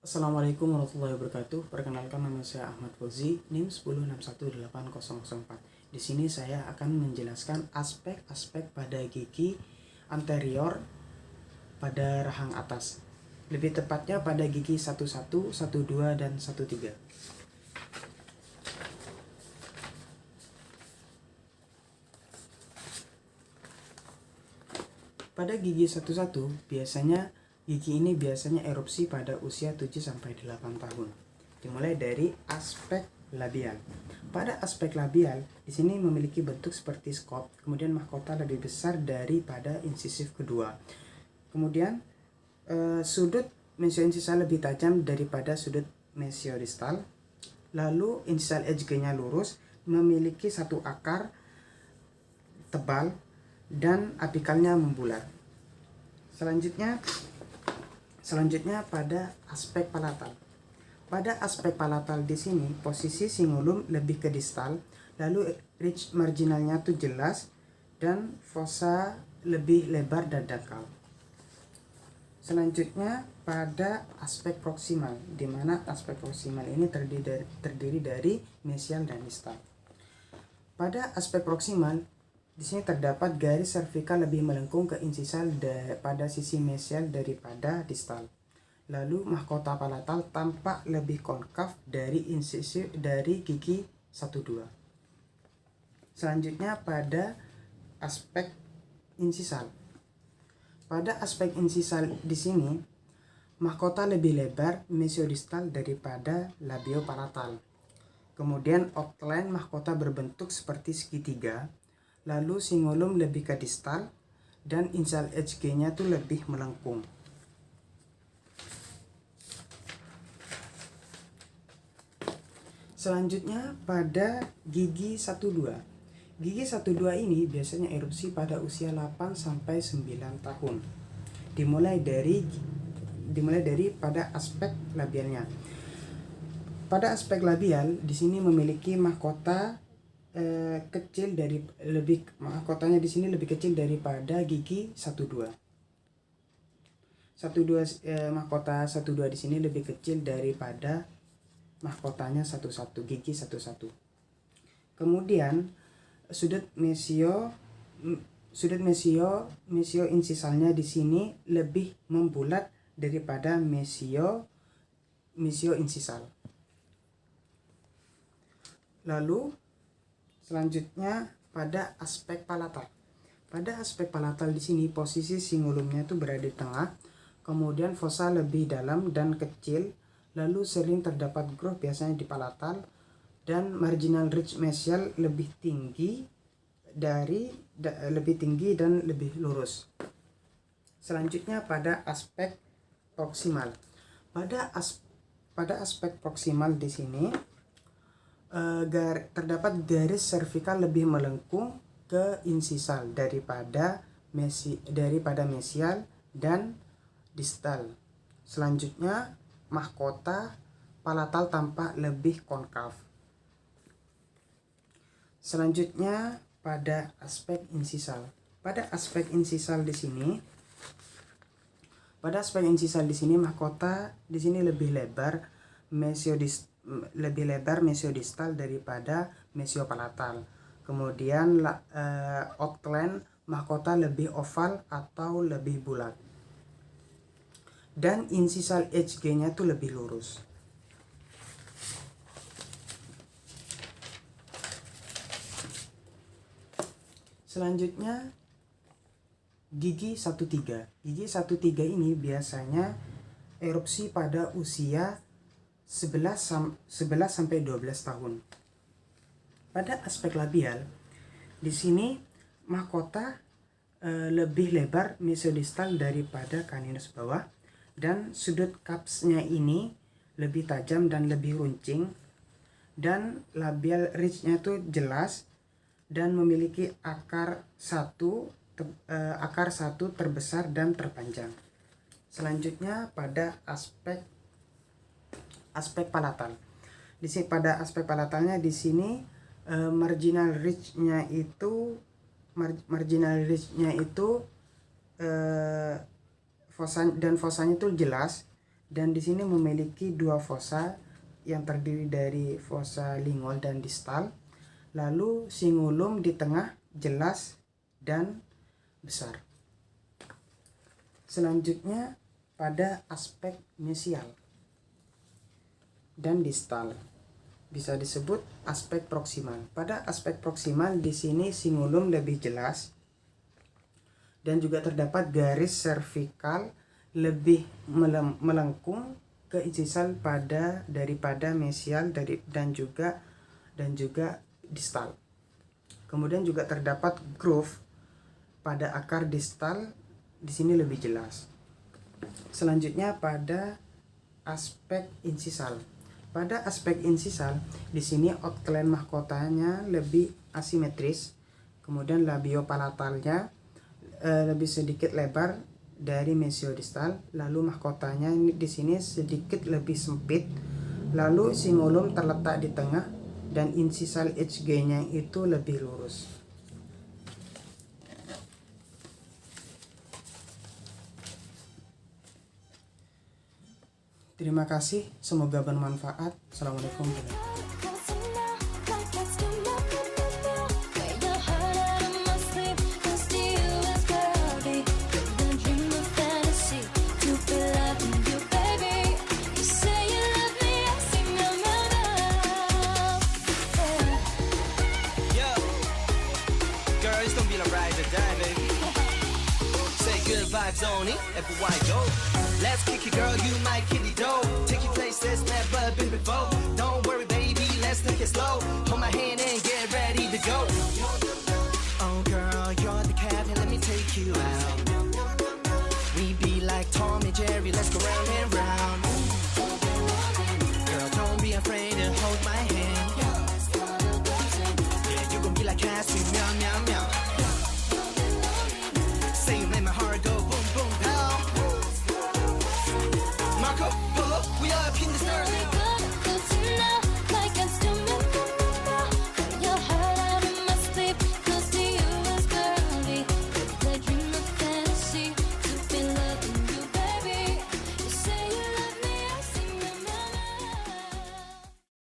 Assalamualaikum warahmatullahi wabarakatuh. Perkenalkan, nama saya Ahmad Fauzi, NIM 1011804. Di sini saya akan menjelaskan aspek-aspek pada gigi anterior pada rahang atas. Lebih tepatnya pada gigi 11, 12 dan 13. Pada gigi 11 gigi ini biasanya erupsi pada usia 7-8 tahun. Dimulai dari aspek labial. Pada aspek labial, di sini memiliki bentuk seperti skop, kemudian mahkota lebih besar daripada insisif kedua. Kemudian sudut mesio-insisal lebih tajam daripada sudut mesio-distal. Lalu insisal HG-nya lurus, memiliki satu akar tebal dan apikalnya membulat. Selanjutnya pada aspek palatal. Pada aspek palatal di sini posisi cingulum lebih ke distal, lalu ridge marginalnya tuh jelas dan fossa lebih lebar dan dangkal. Selanjutnya pada aspek proksimal, di mana aspek proksimal ini terdiri dari mesial dan distal. Pada aspek proksimal di sini terdapat garis servikal lebih melengkung ke insisal pada sisi mesial daripada distal. Lalu mahkota palatal tampak lebih konkav dari insisif dari gigi 12. Selanjutnya pada aspek insisal. Pada aspek insisal di sini mahkota lebih lebar mesiodistal daripada labiopalatal. Kemudian outline mahkota berbentuk seperti segitiga. Lalu cingulum lebih ke distal dan insisal HG-nya tuh lebih melengkung. Selanjutnya pada gigi 12. Gigi 12 ini biasanya erupsi pada usia 8-9 tahun. Dimulai dari pada aspek labialnya. Pada aspek labial di sini memiliki mahkota mahkotanya di sini lebih kecil daripada gigi 12. Mahkota 12 di sini lebih kecil daripada mahkotanya 11, gigi 11. Kemudian sudut mesio insisalnya di sini lebih membulat daripada mesio insisal. Lalu selanjutnya pada aspek palatal. Pada aspek palatal di sini posisi cingulumnya itu berada di tengah, kemudian fossa lebih dalam dan kecil, lalu sering terdapat groove biasanya di palatal, dan marginal ridge mesial lebih tinggi dan lebih lurus. Selanjutnya pada aspek proksimal. Pada aspek proksimal di sini terdapat garis servikal lebih melengkung ke insisal daripada mesial dan distal. Selanjutnya mahkota palatal tampak lebih konkav. Selanjutnya pada aspek insisal. Pada aspek insisal di sini mahkota di sini lebih lebar mesiodistal daripada mesiopalatal. Kemudian outline mahkota lebih oval atau lebih bulat. Dan insisal HG-nya tuh lebih lurus. Selanjutnya gigi 13. Gigi 13 ini biasanya erupsi pada usia 11-12 tahun. Pada aspek labial di sini mahkota lebih lebar mesiodistal daripada caninus bawah, dan sudut capsnya ini lebih tajam dan lebih runcing, dan labial ridge-nya itu jelas dan memiliki akar satu terbesar dan terpanjang. Selanjutnya pada aspek palatal. Di sini pada aspek palatalnya di sini marginal ridge-nya itu fossanya itu jelas dan di sini memiliki dua fosa yang terdiri dari fosa lingol dan distal. Lalu cingulum di tengah jelas dan besar. Selanjutnya pada aspek mesial dan distal, bisa disebut aspek proksimal. Pada aspek proksimal di sini cingulum lebih jelas dan juga terdapat garis servikal lebih melengkung ke insisal daripada mesial dan juga distal. Kemudian juga terdapat groove pada akar distal, di sini lebih jelas. Selanjutnya pada aspek insisal. Pada aspek insisal di sini outline mahkotanya lebih asimetris, kemudian labiopalatalnya lebih sedikit lebar dari mesiodistal, lalu mahkotanya di sini sedikit lebih sempit, lalu cingulum terletak di tengah dan insisal HG-nya itu lebih lurus. Terima kasih, semoga bermanfaat. Assalamualaikum warahmatullahi wabarakatuh. Vibes only, everywhere I go. Let's kick it, girl, you might kick it dough. Take you places never been before. Don't worry, baby, let's take it slow. Hold my hand and get ready to go. Oh, girl, you're the captain, let me take you out. We be like Tom and Jerry, let's go round and round. Girl, don't be afraid to hold my hand. Yeah, you gon' be like Cassie.